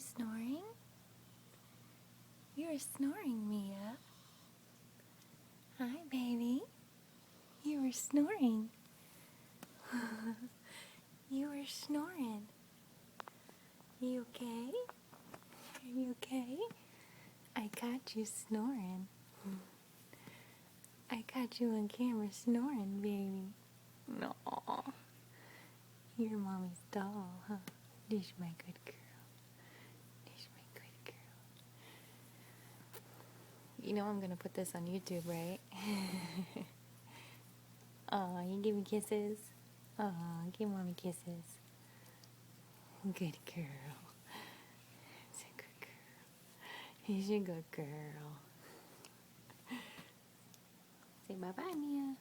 snoring? You're snoring, Mia. Hi, baby. You were snoring. You were snoring. You okay? Are you okay? I caught you snoring. I caught you on camera snoring, baby. No. You're mommy's doll, huh? She's my good girl. She's my good girl. You know I'm gonna put this on YouTube, right? Aw, you give me kisses? Aw, give mommy kisses. Good girl. She's a good girl. She's a good girl. Say bye-bye, Mia.